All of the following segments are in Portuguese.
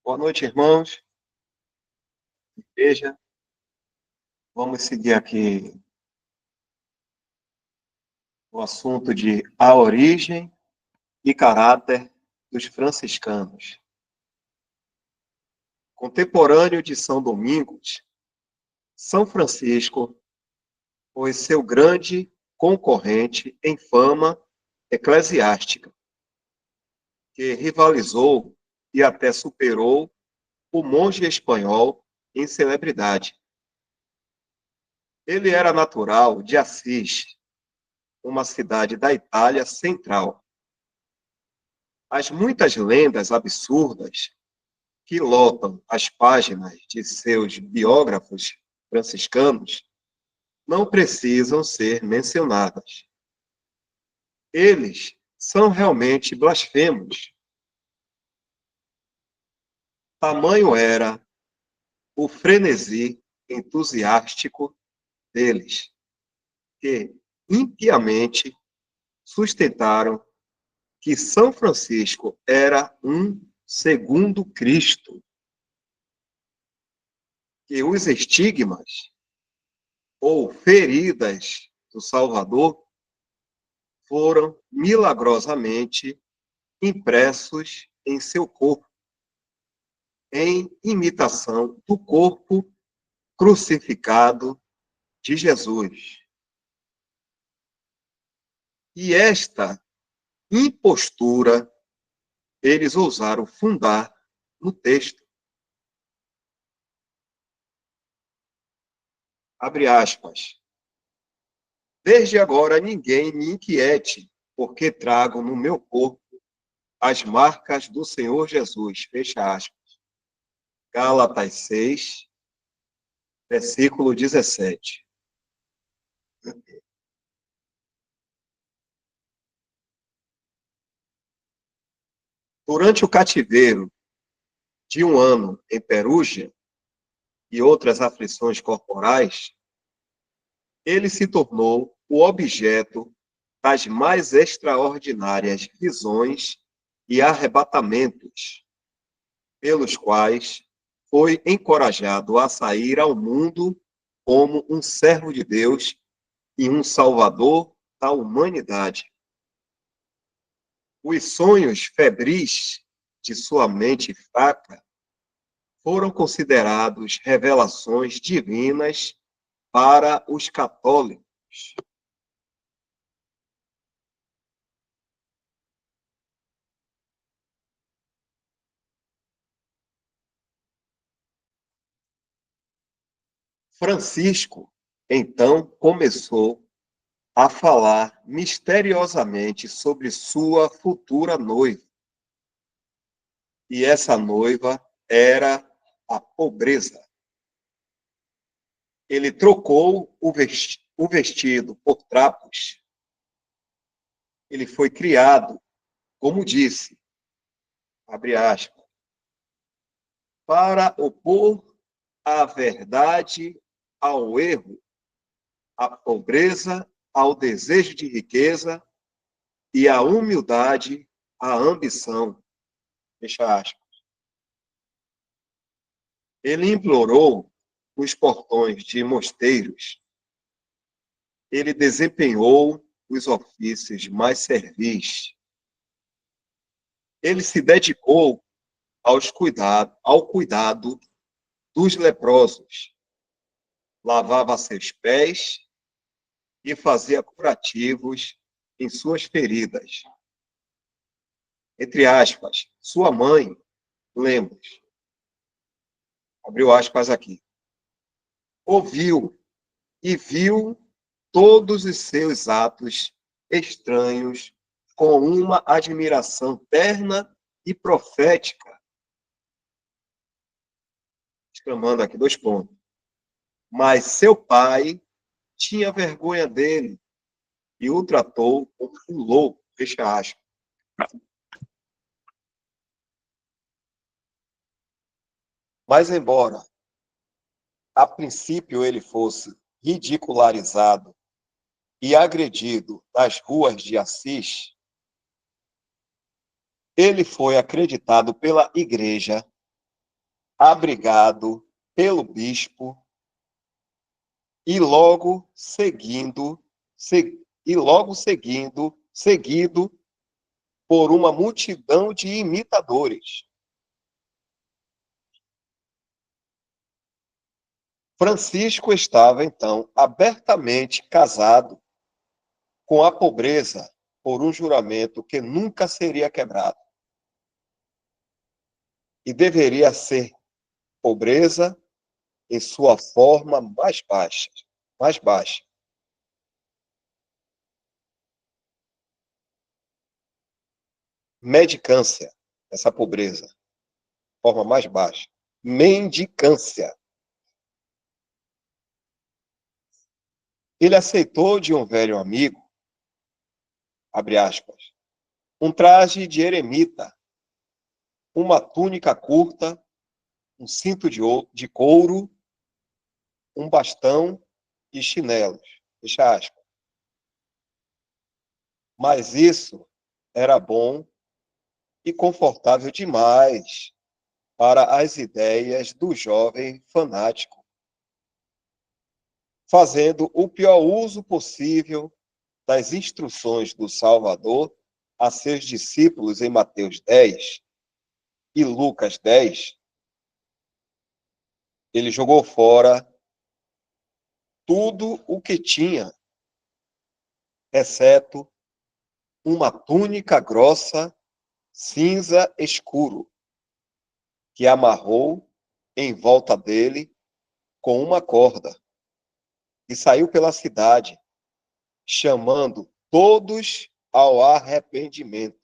Boa noite, irmãos. Veja, vamos seguir aqui o assunto de a origem e caráter dos franciscanos. Contemporâneo de São Domingos, São Francisco foi seu grande concorrente em fama eclesiástica, que rivalizou e até superou o monge espanhol em celebridade. Ele era natural de Assis, uma cidade da Itália central. As muitas lendas absurdas que lotam as páginas de seus biógrafos franciscanos não precisam ser mencionadas. Eles são realmente blasfemos. Tamanho era o frenesi entusiástico deles, que impiamente sustentaram que São Francisco era um segundo Cristo, que os estigmas ou feridas do Salvador foram milagrosamente impressos em seu corpo, em imitação do corpo crucificado de Jesus. E esta impostura eles ousaram fundar no texto. Abre aspas. Desde agora ninguém me inquiete, porque trago no meu corpo as marcas do Senhor Jesus. Fecha aspas. Gálatas 6, versículo 17. Durante o cativeiro de um ano em Perúgia e outras aflições corporais, ele se tornou o objeto das mais extraordinárias visões e arrebatamentos, pelos quais foi encorajado a sair ao mundo como um servo de Deus e um salvador da humanidade. Os sonhos febris de sua mente fraca foram considerados revelações divinas para os católicos. Francisco, então, começou a falar misteriosamente sobre sua futura noiva. E essa noiva era a pobreza. Ele trocou o vestido por trapos. Ele foi criado, como disse, abre aspas, para opor a verdade ao erro, a pobreza ao desejo de riqueza e a humildade à ambição. Fecha aspas. Ele implorou os portões de mosteiros. Ele desempenhou os ofícios mais servis. Ele se dedicou ao cuidado dos leprosos. Lavava seus pés e fazia curativos em suas feridas. Entre aspas, sua mãe, Lemos, abriu aspas aqui, ouviu e viu todos os seus atos estranhos com uma admiração terna e profética. Exclamando aqui 2 pontos. Mas seu pai tinha vergonha dele e o tratou como um louco. Fecha aspas. Mas, embora a princípio ele fosse ridicularizado e agredido nas ruas de Assis, ele foi acreditado pela igreja abrigado pelo bispo e logo seguido por uma multidão de imitadores. Francisco estava, então, abertamente casado com a pobreza por um juramento que nunca seria quebrado. E deveria ser pobreza em sua forma mais baixa, mais baixa. Mendicância, essa pobreza, forma mais baixa. Mendicância. Ele aceitou de um velho amigo, abre aspas, um traje de eremita, uma túnica curta, um cinto de couro, um bastão e chinelos. Fecha aspas. Mas isso era bom e confortável demais para as ideias do jovem fanático, fazendo o pior uso possível das instruções do Salvador a seus discípulos em Mateus 10 e Lucas 10, ele jogou fora tudo o que tinha, exceto uma túnica grossa, cinza escuro, que amarrou em volta dele com uma corda e saiu pela cidade, chamando todos ao arrependimento.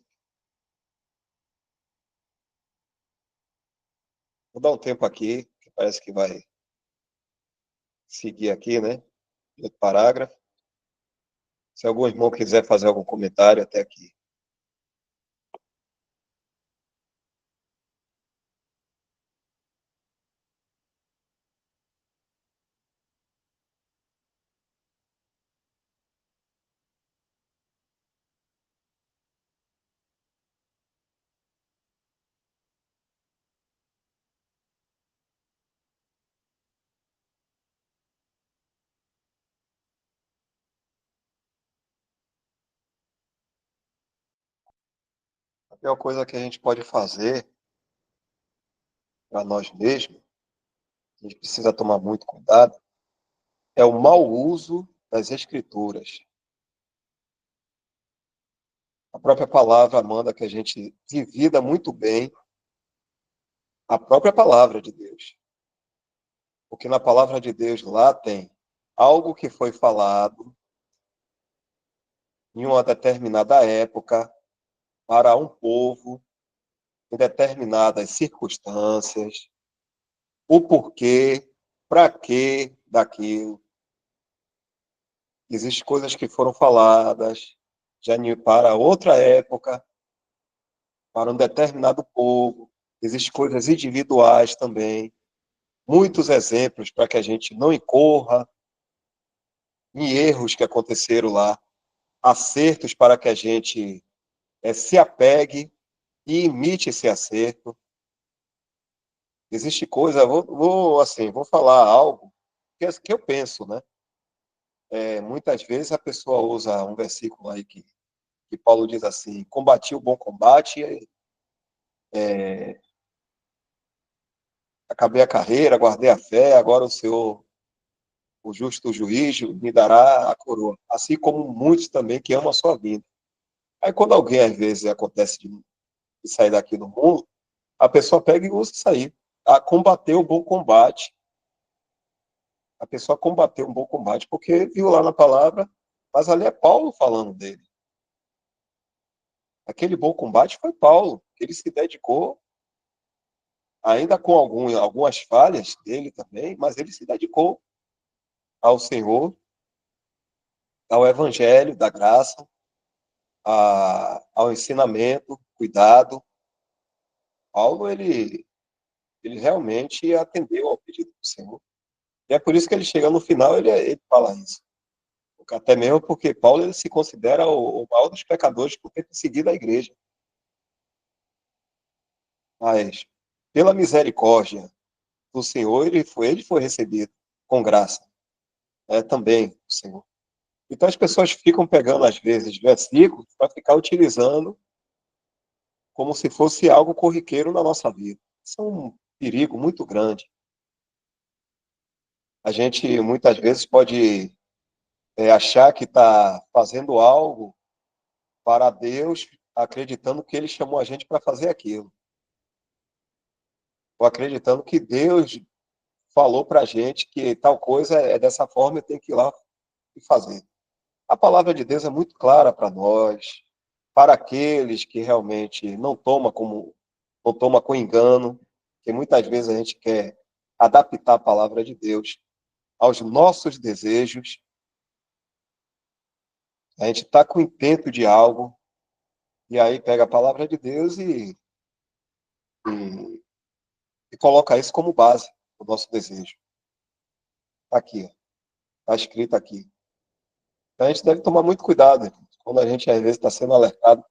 Vou dar um tempo aqui, que parece que vai seguir aqui, né? Outro parágrafo. Se algum irmão quiser fazer algum comentário até aqui. A pior coisa que a gente pode fazer para nós mesmos, a gente precisa tomar muito cuidado, é o mau uso das escrituras. A própria palavra manda que a gente divida muito bem a própria palavra de Deus. Porque na palavra de Deus lá tem algo que foi falado em uma determinada época para um povo, em determinadas circunstâncias, o porquê, para quê daquilo. Existem coisas que foram faladas já para outra época, para um determinado povo. Existem coisas individuais também. Muitos exemplos para que a gente não incorra em erros que aconteceram lá. Acertos para que a gente se apegue e imite esse acerto. Existe coisa, vou falar algo que eu penso, né? Muitas vezes a pessoa usa um versículo aí que Paulo diz assim: combati o bom combate, acabei a carreira, guardei a fé, agora o Senhor, o justo juiz, me dará a coroa. Assim como muitos também que amam a sua vida. Aí quando alguém, às vezes, acontece de sair daqui do mundo, a pessoa pega e usa isso aí. A combater o bom combate. A pessoa combateu um bom combate porque viu lá na palavra, mas ali é Paulo falando dele. Aquele bom combate foi Paulo, ele se dedicou, ainda com algumas falhas dele também, mas ele se dedicou ao Senhor, ao Evangelho da graça, ao ensinamento, cuidado. Paulo, ele realmente atendeu ao pedido do Senhor. E é por isso que ele chega no final, ele fala isso. Até mesmo porque Paulo ele se considera o maior dos pecadores por ter perseguido a igreja. Mas, pela misericórdia do Senhor, ele foi recebido com graça. É também do Senhor. Então as pessoas ficam pegando, às vezes, versículos para ficar utilizando como se fosse algo corriqueiro na nossa vida. Isso é um perigo muito grande. A gente, muitas vezes, pode achar que está fazendo algo para Deus, acreditando que Ele chamou a gente para fazer aquilo. Ou acreditando que Deus falou para a gente que tal coisa é dessa forma e tem que ir lá e fazer. A palavra de Deus é muito clara para nós, para aqueles que realmente não toma com engano, que muitas vezes a gente quer adaptar a palavra de Deus aos nossos desejos. A gente está com intento de algo e aí pega a palavra de Deus e, e coloca isso como base do nosso desejo. Está aqui, está escrito aqui. Então a gente deve tomar muito cuidado, né? Quando a gente às vezes está sendo alertado,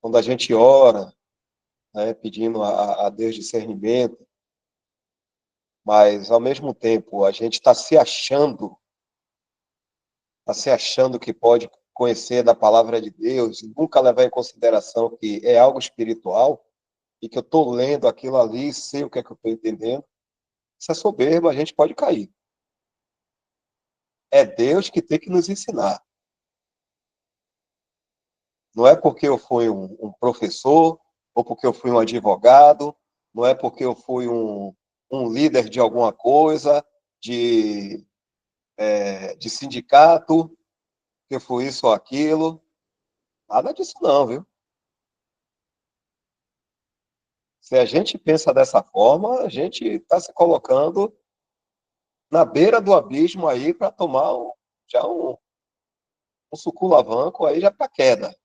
quando a gente ora, né, pedindo a Deus discernimento, mas ao mesmo tempo a gente está se achando que pode conhecer da palavra de Deus e nunca levar em consideração que é algo espiritual e que eu estou lendo aquilo ali, sei o que é que eu estou entendendo. Isso é soberba, a gente pode cair. É Deus que tem que nos ensinar. Não é porque eu fui um professor, ou porque eu fui um advogado, não é porque eu fui um líder de alguma coisa, de, de sindicato, que eu fui isso ou aquilo. Nada disso não, viu? Se a gente pensa dessa forma, a gente está se colocando na beira do abismo aí para tomar já um suculavanco aí já para queda.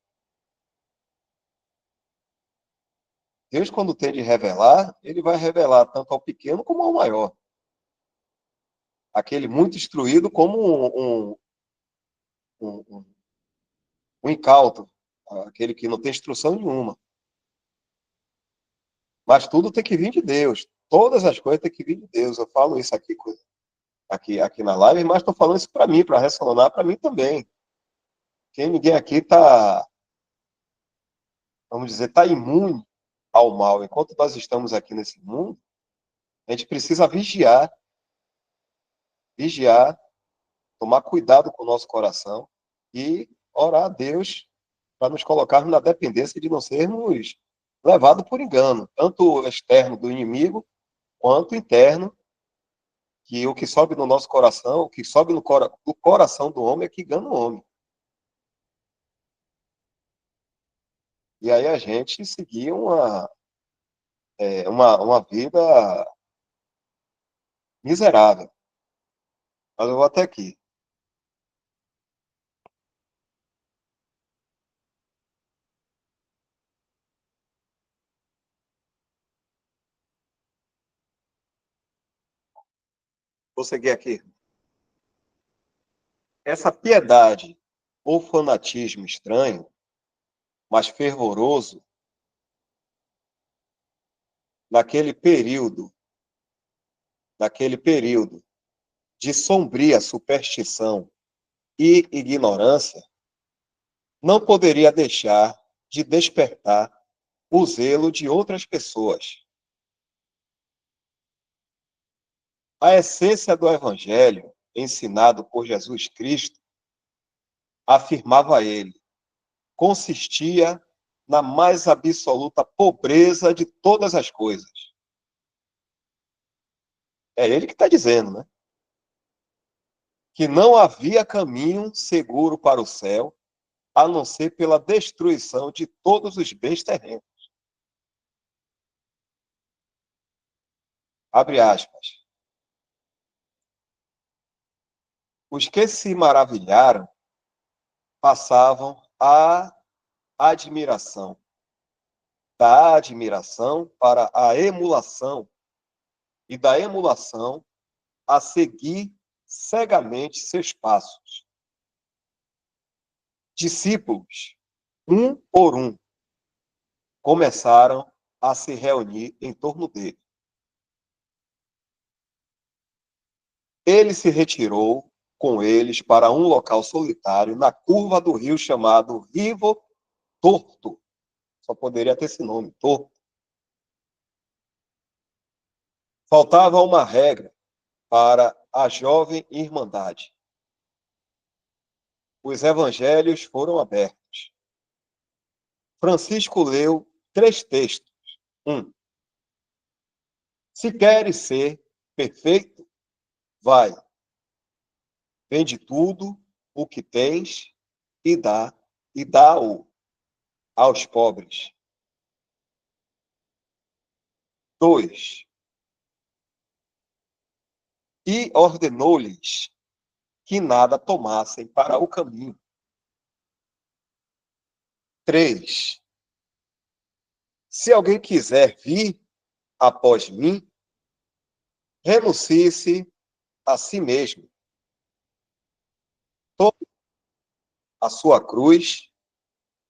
Deus, quando tem de revelar, ele vai revelar tanto ao pequeno como ao maior. Aquele muito instruído como um, um incauto, aquele que não tem instrução nenhuma. Mas tudo tem que vir de Deus. Todas as coisas têm que vir de Deus. Eu falo isso aqui na live, mas estou falando isso para mim, para ressonar para mim também. Porque ninguém aqui está, vamos dizer, está imune ao mal. Enquanto nós estamos aqui nesse mundo, a gente precisa vigiar, tomar cuidado com o nosso coração e orar a Deus para nos colocarmos na dependência de não sermos levados por engano, tanto externo do inimigo, quanto interno, que o que sobe no nosso coração, o que sobe no do coração do homem é que engana o homem. E aí a gente seguia uma vida miserável. Mas eu vou até aqui. Vou seguir aqui. Essa piedade ou fanatismo estranho, mas fervoroso, naquele período, naquele período de sombria superstição e ignorância, não poderia deixar de despertar o zelo de outras pessoas. A essência do Evangelho, ensinado por Jesus Cristo, afirmava ele, consistia na mais absoluta pobreza de todas as coisas. É ele que está dizendo, né? Que não havia caminho seguro para o céu, a não ser pela destruição de todos os bens terrenos. Abre aspas. Os que se maravilharam passavam à admiração, da admiração para a emulação, e da emulação a seguir cegamente seus passos. Discípulos, um por um, começaram a se reunir em torno dele. Ele se retirou com eles para um local solitário na curva do rio chamado Rivo Torto. Só poderia ter esse nome, Torto. Faltava uma regra para a jovem irmandade. Os evangelhos foram abertos. Francisco leu 3 textos. 1. Se queres ser perfeito, vai, vende tudo o que tens e dá-o aos pobres. 2. E ordenou-lhes que nada tomassem para o caminho. 3. Se alguém quiser vir após mim, renuncie-se a si mesmo. Tome a sua cruz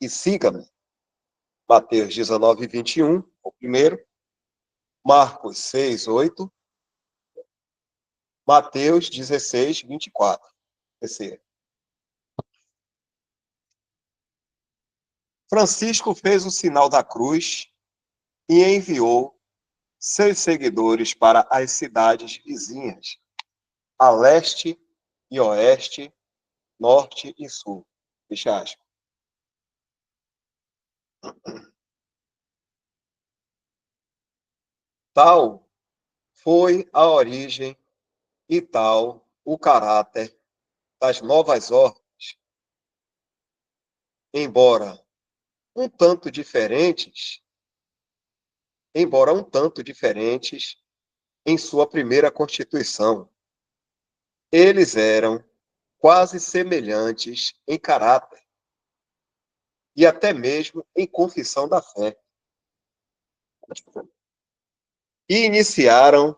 e siga-me. Mateus 19, 21, o primeiro. Marcos 6, 8. Mateus 16, 24. Terceiro. Francisco fez o sinal da cruz e enviou seus seguidores para as cidades vizinhas, a leste e oeste, norte e sul. Fecha aspas. Tal foi a origem e tal o caráter das novas ordens, embora um tanto diferentes, em sua primeira constituição. Eles eram quase semelhantes em caráter e até mesmo em confissão da fé. E iniciaram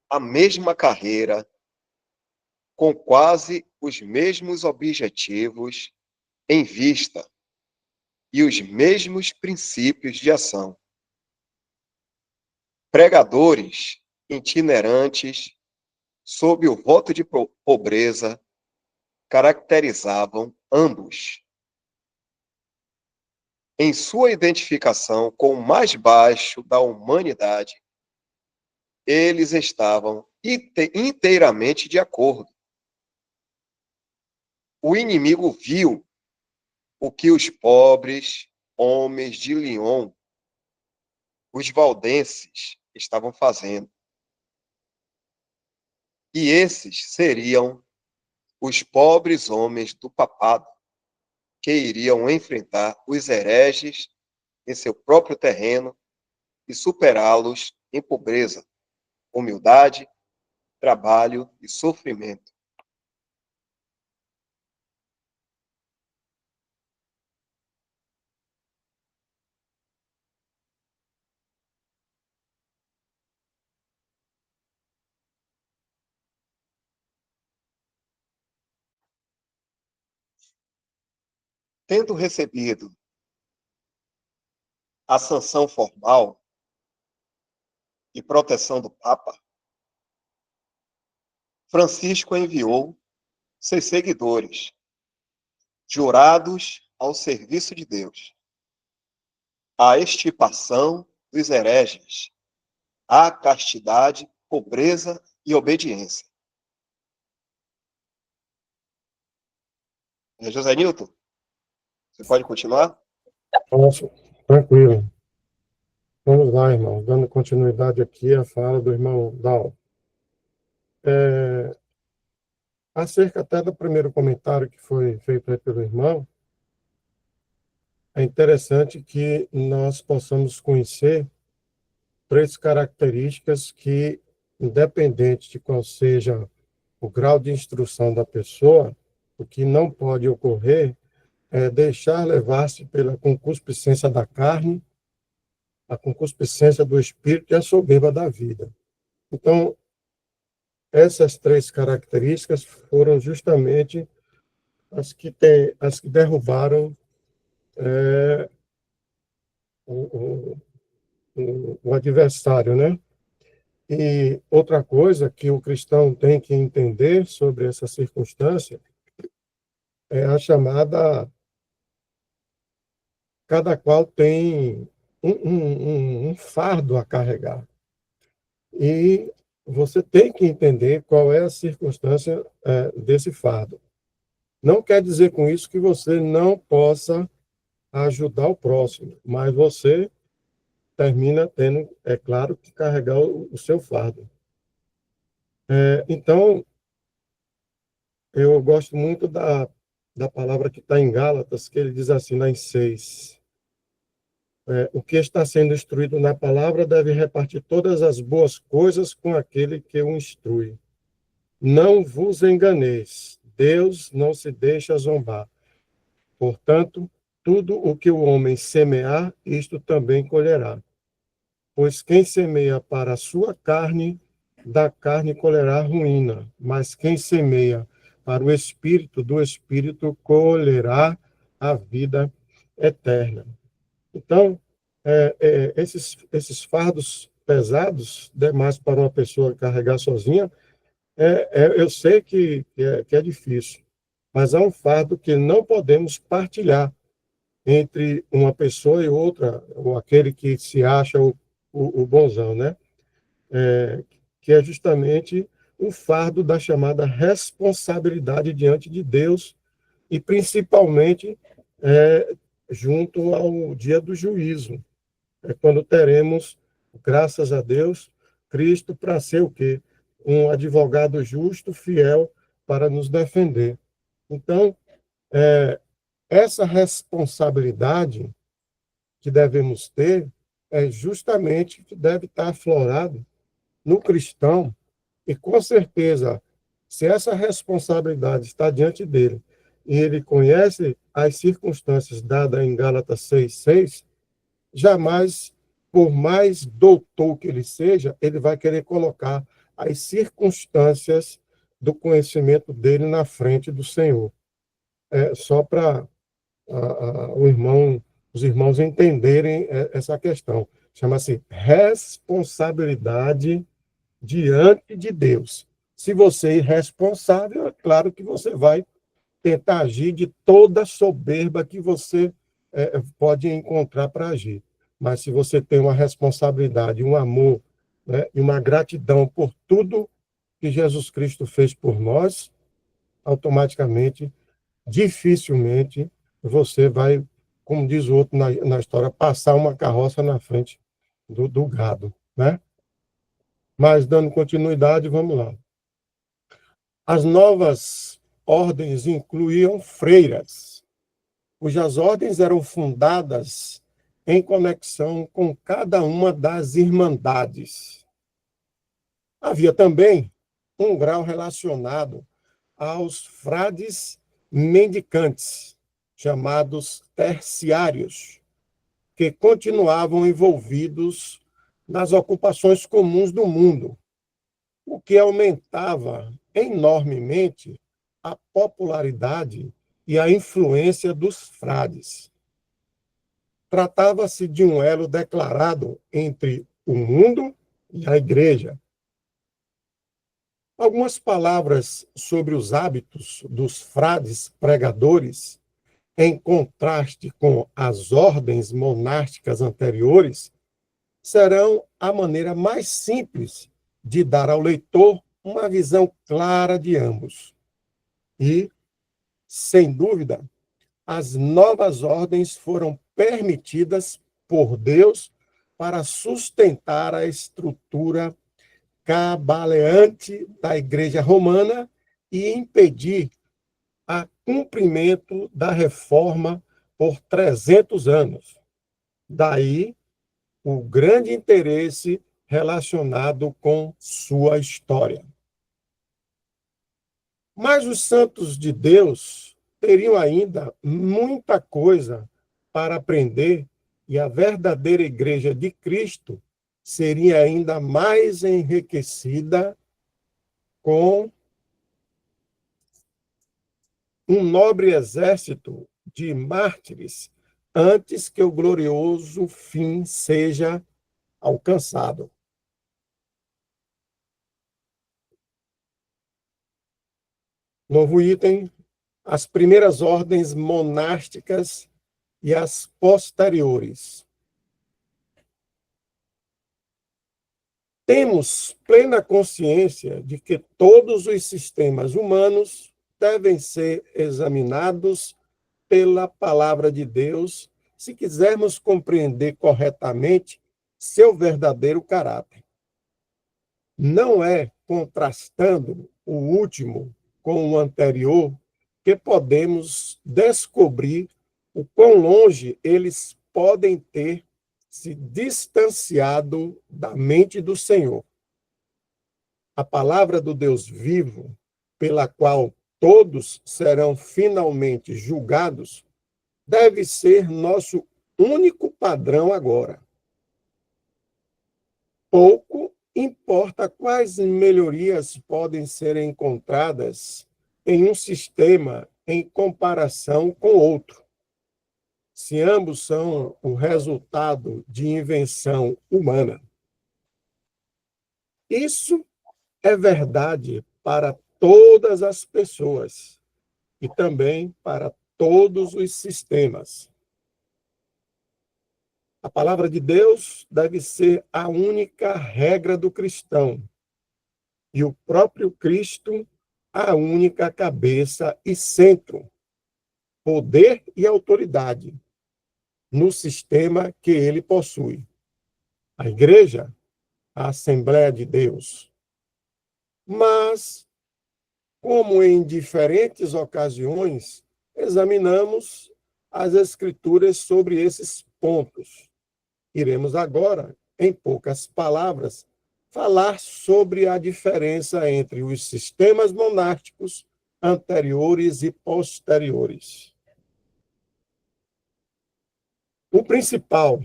a mesma carreira com quase os mesmos objetivos em vista e os mesmos princípios de ação. Pregadores itinerantes, sob o voto de pobreza, caracterizavam ambos. Em sua identificação com o mais baixo da humanidade, eles estavam inteiramente de acordo. O inimigo viu o que os pobres homens de Lyon, os valdenses, estavam fazendo. E esses seriam os pobres homens do papado, que iriam enfrentar os hereges em seu próprio terreno e superá-los em pobreza, humildade, trabalho e sofrimento. Tendo recebido a sanção formal e proteção do Papa, Francisco enviou seus seguidores, jurados ao serviço de Deus, à extirpação dos hereges, à castidade, pobreza e obediência. José Nilton, você pode continuar? Nossa, tranquilo. Vamos lá, irmão. Dando continuidade aqui à fala do irmão Dal. Acerca até do primeiro comentário que foi feito aí pelo irmão, é interessante que nós possamos conhecer 3 características que, independente de qual seja o grau de instrução da pessoa, o que não pode ocorrer é deixar levar-se pela concupiscência da carne, a concupiscência do espírito e a soberba da vida. Então, essas 3 características foram justamente as que derrubaram o o adversário, né? E outra coisa que o cristão tem que entender sobre essa circunstância é a chamada, cada qual tem um fardo a carregar. E você tem que entender qual é a circunstância desse fardo. Não quer dizer com isso que você não possa ajudar o próximo, mas você termina tendo, é claro, que carregar o seu fardo. Então, eu gosto muito da palavra que está em Gálatas, que ele diz assim, nas 6. O que está sendo instruído na palavra deve repartir todas as boas coisas com aquele que o instrui. Não vos enganeis, Deus não se deixa zombar. Portanto, tudo o que o homem semear, isto também colherá. Pois quem semeia para a sua carne, da carne colherá ruína, mas quem semeia para o Espírito, do Espírito colherá a vida eterna. Então, esses fardos pesados, demais para uma pessoa carregar sozinha, eu sei que é difícil, mas é um fardo que não podemos partilhar entre uma pessoa e outra, ou aquele que se acha o bonzão, né? É, que é justamente o fardo da chamada responsabilidade diante de Deus e principalmente é, junto ao dia do juízo. É quando teremos, graças a Deus, Cristo para ser o quê? Um advogado justo, fiel, para nos defender. Então, essa responsabilidade que devemos ter é justamente que deve estar aflorado no cristão, e com certeza, se essa responsabilidade está diante dele, e ele conhece as circunstâncias dadas em Gálatas 6:6, jamais, por mais doutor que ele seja, ele vai querer colocar as circunstâncias do conhecimento dele na frente do Senhor. Só para os irmãos entenderem essa questão. Chama-se responsabilidade diante de Deus. Se você é irresponsável, é claro que você vai tentar agir de toda soberba que você pode encontrar para agir. Mas se você tem uma responsabilidade, um amor, né, e uma gratidão por tudo que Jesus Cristo fez por nós, automaticamente, dificilmente, você vai, como diz o outro na história, passar uma carroça na frente do gado, né? Mas, dando continuidade, vamos lá. As novas ordens incluíam freiras, cujas ordens eram fundadas em conexão com cada uma das irmandades. Havia também um grau relacionado aos frades mendicantes, chamados terciários, que continuavam envolvidos nas ocupações comuns do mundo, o que aumentava enormemente a popularidade e a influência dos frades. Tratava-se de um elo declarado entre o mundo e a igreja. Algumas palavras sobre os hábitos dos frades pregadores, em contraste com as ordens monásticas anteriores, serão a maneira mais simples de dar ao leitor uma visão clara de ambos. E, sem dúvida, as novas ordens foram permitidas por Deus para sustentar a estrutura cabaleante da Igreja Romana e impedir o cumprimento da reforma por 300 anos. Daí o grande interesse relacionado com sua história. Mas os santos de Deus teriam ainda muita coisa para aprender e a verdadeira igreja de Cristo seria ainda mais enriquecida com um nobre exército de mártires antes que o glorioso fim seja alcançado. Novo item: as primeiras ordens monásticas e as posteriores. Temos plena consciência de que todos os sistemas humanos devem ser examinados pela palavra de Deus se quisermos compreender corretamente seu verdadeiro caráter. Não é contrastando o último com o anterior que podemos descobrir o quão longe eles podem ter se distanciado da mente do Senhor. A palavra do Deus vivo, pela qual todos serão finalmente julgados, deve ser nosso único padrão agora. Pouco importa quais melhorias podem ser encontradas em um sistema em comparação com outro, se ambos são o resultado de invenção humana. Isso é verdade para todas as pessoas e também para todos os sistemas. A palavra de Deus deve ser a única regra do cristão e o próprio Cristo a única cabeça e centro, poder e autoridade no sistema que ele possui. A igreja, a Assembleia de Deus. Mas, como em diferentes ocasiões, examinamos as Escrituras sobre esses pontos. Iremos agora, em poucas palavras, falar sobre a diferença entre os sistemas monásticos anteriores e posteriores. O principal,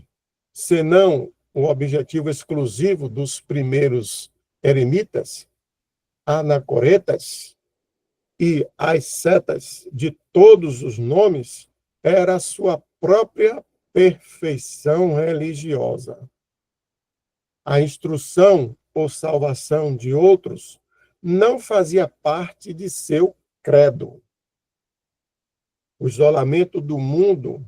senão o objetivo exclusivo dos primeiros eremitas, anacoretas e ascetas de todos os nomes, era a sua própria perfeição religiosa. A instrução ou salvação de outros não fazia parte de seu credo. O isolamento do mundo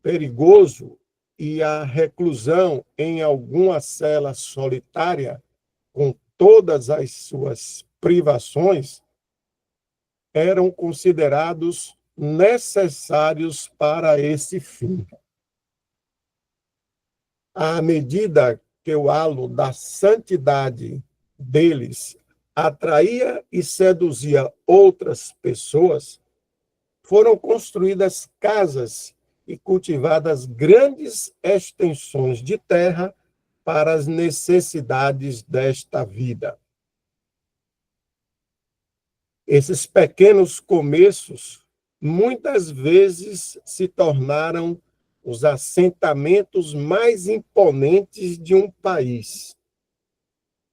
perigoso e a reclusão em alguma cela solitária, com todas as suas privações, eram considerados necessários para esse fim. À medida que o halo da santidade deles atraía e seduzia outras pessoas, foram construídas casas e cultivadas grandes extensões de terra para as necessidades desta vida. Esses pequenos começos muitas vezes se tornaram os assentamentos mais imponentes de um país.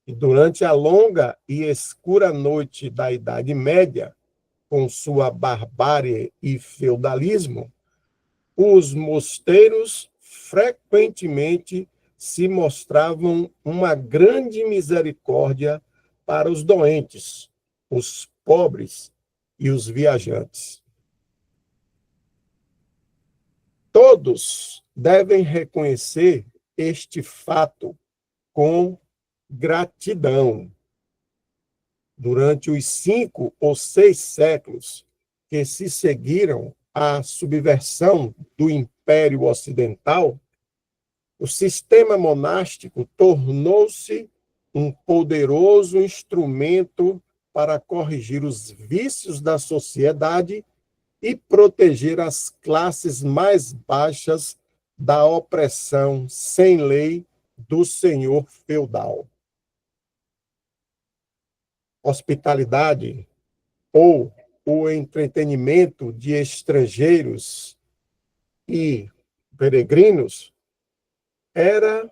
E durante a longa e escura noite da Idade Média, com sua barbárie e feudalismo, os mosteiros frequentemente se mostravam uma grande misericórdia para os doentes, os pobres e os viajantes. Todos devem reconhecer este fato com gratidão. Durante os 5 ou 6 séculos que se seguiram à subversão do Império Ocidental, o sistema monástico tornou-se um poderoso instrumento para corrigir os vícios da sociedade e proteger as classes mais baixas da opressão sem lei do senhor feudal. Hospitalidade ou o entretenimento de estrangeiros e peregrinos era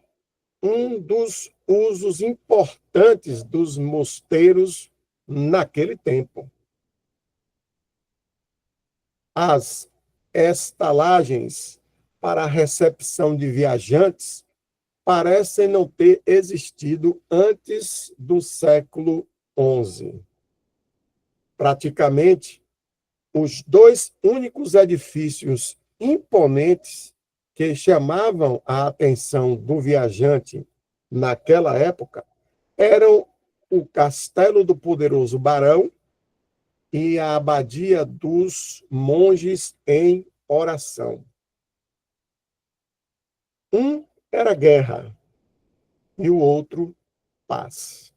um dos usos importantes dos mosteiros naquele tempo. As estalagens para a recepção de viajantes parecem não ter existido antes do século XI. Praticamente, os dois únicos edifícios imponentes que chamavam a atenção do viajante naquela época eram o Castelo do Poderoso Barão e a Abadia dos Monges em Oração. Um era guerra e o outro paz.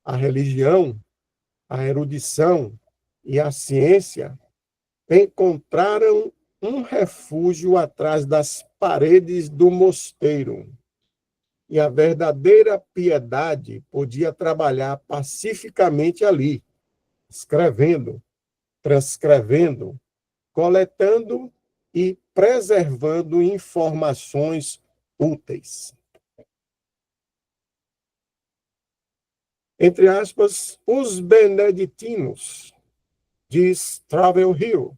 A religião, a erudição e a ciência encontraram um refúgio atrás das paredes do mosteiro. E a verdadeira piedade podia trabalhar pacificamente ali, escrevendo, transcrevendo, coletando e preservando informações úteis. Entre aspas, os beneditinos, diz Travel Hill,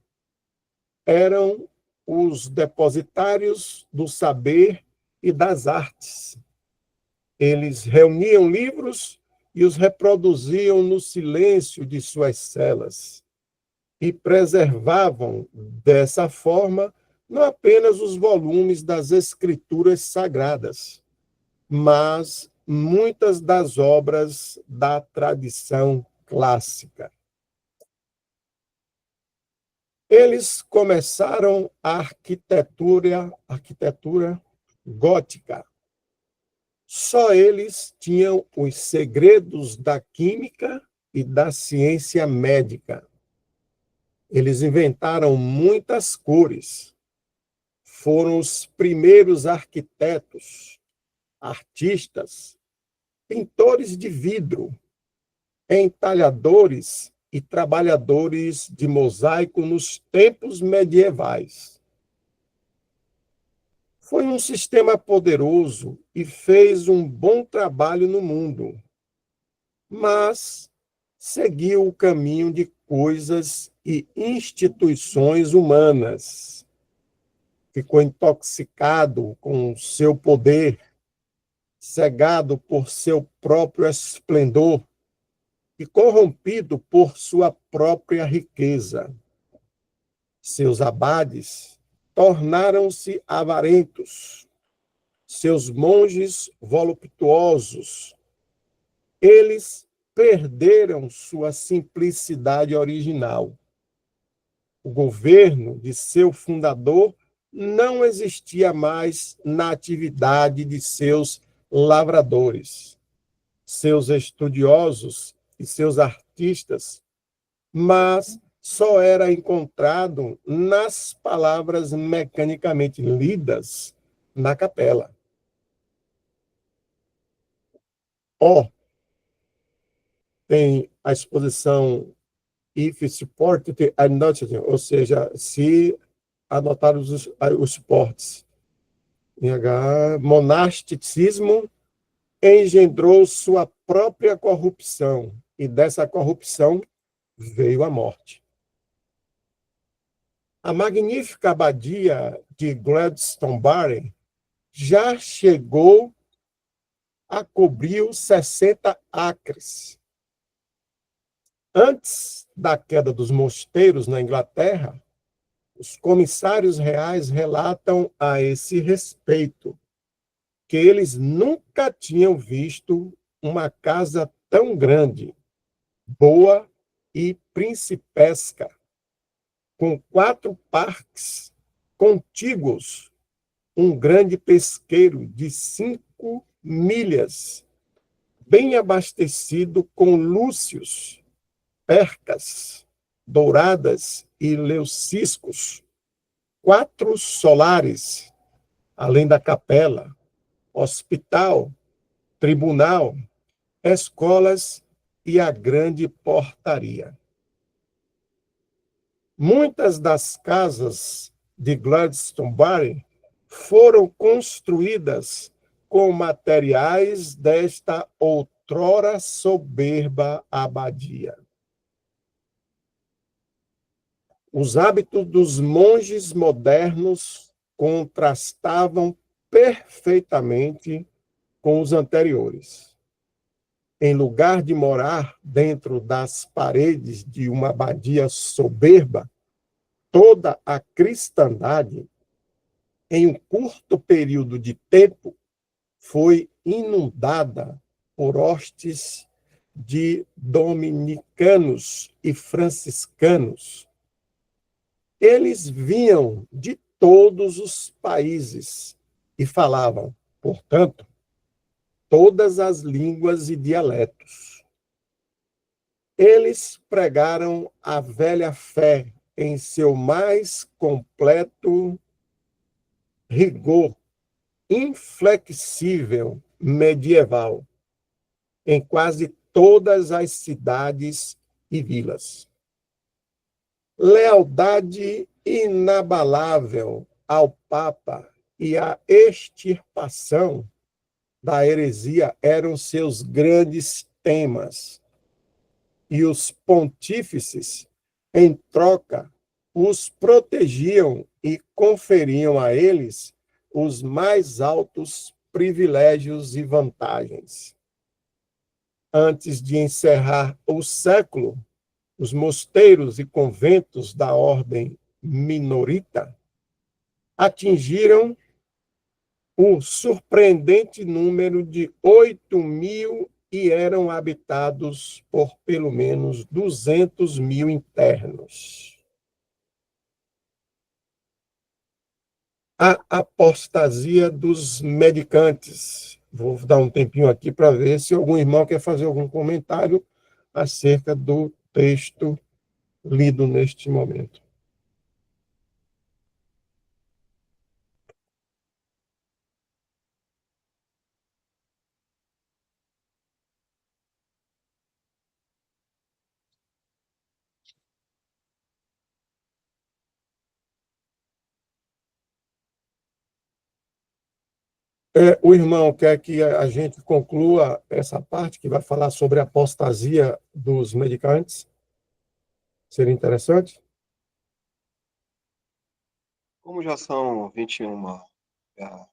eram os depositários do saber e das artes. Eles reuniam livros e os reproduziam no silêncio de suas celas e preservavam, dessa forma, não apenas os volumes das escrituras sagradas, mas muitas das obras da tradição clássica. Eles começaram a arquitetura gótica. Só eles tinham os segredos da química e da ciência médica. Eles inventaram muitas cores. Foram os primeiros arquitetos, artistas, pintores de vidro, entalhadores e trabalhadores de mosaico nos tempos medievais. Foi um sistema poderoso e fez um bom trabalho no mundo, mas seguiu o caminho de coisas e instituições humanas. Ficou intoxicado com seu poder, cegado por seu próprio esplendor e corrompido por sua própria riqueza. Seus abades tornaram-se avarentos, seus monges voluptuosos. Eles perderam sua simplicidade original. O governo de seu fundador não existia mais na atividade de seus lavradores, seus estudiosos e seus artistas, mas só era encontrado nas palavras mecanicamente lidas na capela. Tem a exposição if supported and noted, ou seja, se anotaram os suportes. Em H, monasticismo engendrou sua própria corrupção, e dessa corrupção veio a morte. A magnífica abadia de Glastonbury já chegou a cobrir os 60 acres. Antes da queda dos mosteiros na Inglaterra, os comissários reais relatam a esse respeito que eles nunca tinham visto uma casa tão grande, boa e principesca, com 4 parques contíguos, um grande pesqueiro de 5 milhas, bem abastecido com lúcios, percas, douradas e leuciscos, 4 solares, além da capela, hospital, tribunal, escolas e a grande portaria. Muitas das casas de Glastonbury foram construídas com materiais desta outrora soberba abadia. Os hábitos dos monges modernos contrastavam perfeitamente com os anteriores. Em lugar de morar dentro das paredes de uma abadia soberba, toda a cristandade, em um curto período de tempo, foi inundada por hostes de dominicanos e franciscanos. Eles vinham de todos os países e falavam, portanto, todas as línguas e dialetos. Eles pregaram a velha fé em seu mais completo rigor inflexível medieval em quase todas as cidades e vilas. Lealdade inabalável ao Papa e a extirpação da heresia eram seus grandes temas. E os pontífices, em troca, os protegiam e conferiam a eles os mais altos privilégios e vantagens. Antes de encerrar o século, os mosteiros e conventos da ordem minorita atingiram o surpreendente número de 8.000 e eram habitados por pelo menos 200.000 internos. A apostasia dos medicantes. Vou dar um tempinho aqui para ver se algum irmão quer fazer algum comentário acerca do texto lido neste momento. O irmão quer que a gente conclua essa parte que vai falar sobre a apostasia dos medicantes? Seria interessante? Como já são 21, já,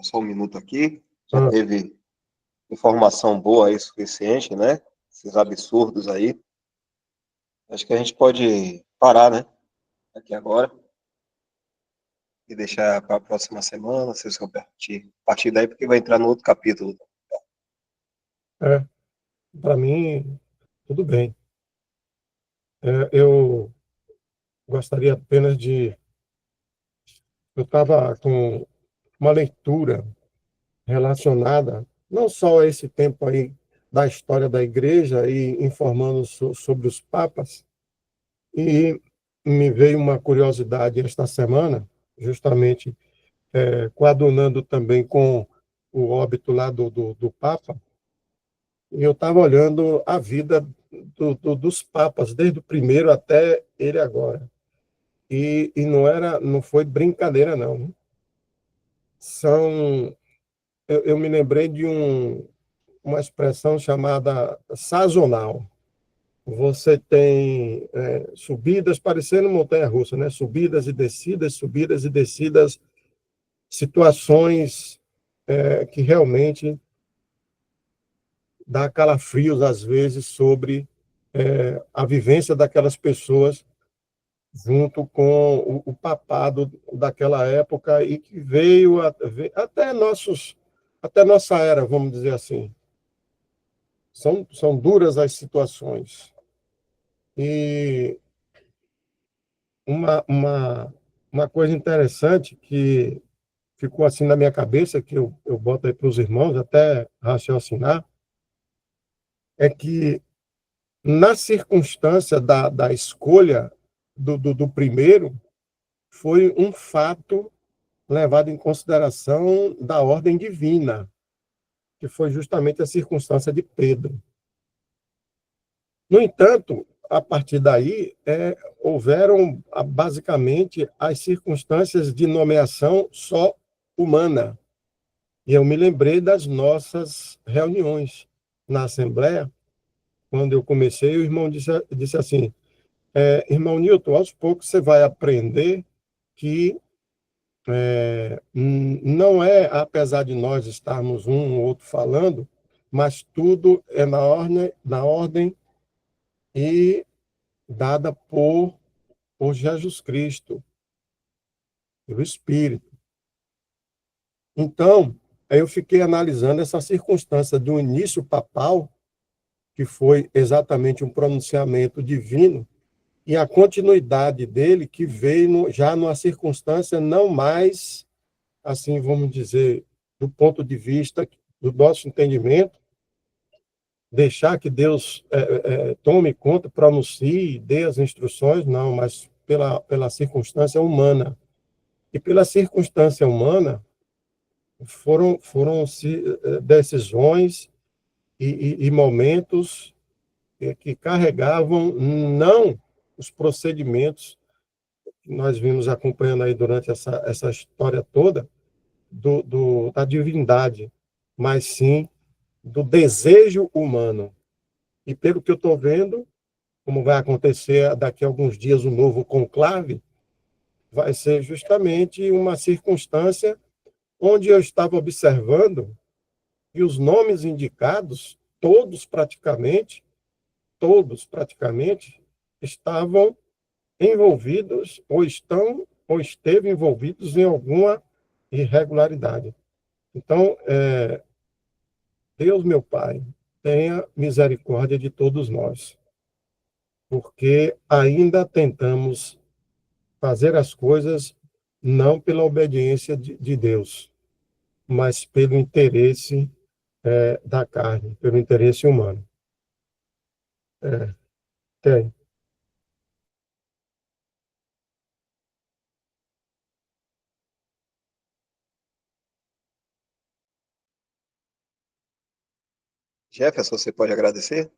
só um minuto aqui, já teve informação boa aí suficiente, né? Esses absurdos aí. Acho que a gente pode parar, né? Aqui agora. E deixar para a próxima semana, se eu partir daí, porque vai entrar no outro capítulo. Para mim, tudo bem. Eu gostaria apenas de... Eu estava com uma leitura relacionada não só a esse tempo aí da história da igreja e informando sobre os papas, e me veio uma curiosidade esta semana, justamente coadunando também com o óbito lá do Papa, e eu estava olhando a vida dos papas, desde o primeiro até ele agora. E não foi brincadeira, não. Eu me lembrei de uma expressão chamada sazonal. Você tem subidas, parecendo montanha-russa, né? Subidas e descidas, situações que realmente dá calafrios, às vezes, sobre a vivência daquelas pessoas junto com o papado daquela época e que veio até nossa era, vamos dizer assim. São duras as situações. E uma coisa interessante que ficou assim na minha cabeça, que eu boto aí para os irmãos até raciocinar, é que na circunstância da escolha do primeiro, foi um fato levado em consideração da ordem divina, que foi justamente a circunstância de Pedro. No entanto, a partir daí, houveram basicamente as circunstâncias de nomeação só humana. E eu me lembrei das nossas reuniões na Assembleia, quando eu comecei, o irmão disse assim, irmão Newton, aos poucos você vai aprender que não é, apesar de nós estarmos um ou outro falando, mas tudo é na ordem e dada por Jesus Cristo, pelo Espírito. Então, aí eu fiquei analisando essa circunstância do início papal, que foi exatamente um pronunciamento divino, e a continuidade dele, que veio já numa circunstância não mais, assim, vamos dizer, do ponto de vista do nosso entendimento, deixar que Deus tome conta, pronuncie, dê as instruções, não, mas pela circunstância humana. E pela circunstância humana, foram decisões e momentos que carregavam não os procedimentos que nós vimos acompanhando aí durante essa história toda da divindade, mas sim do desejo humano. E pelo que eu estou vendo, como vai acontecer daqui a alguns dias o novo conclave, vai ser justamente uma circunstância onde eu estava observando e os nomes indicados, todos praticamente, estavam envolvidos ou estão ou esteve envolvidos em alguma irregularidade. Então, Deus, meu Pai, tenha misericórdia de todos nós, porque ainda tentamos fazer as coisas não pela obediência de Deus, mas pelo interesse da carne, pelo interesse humano. Tem. Jefferson, você pode agradecer?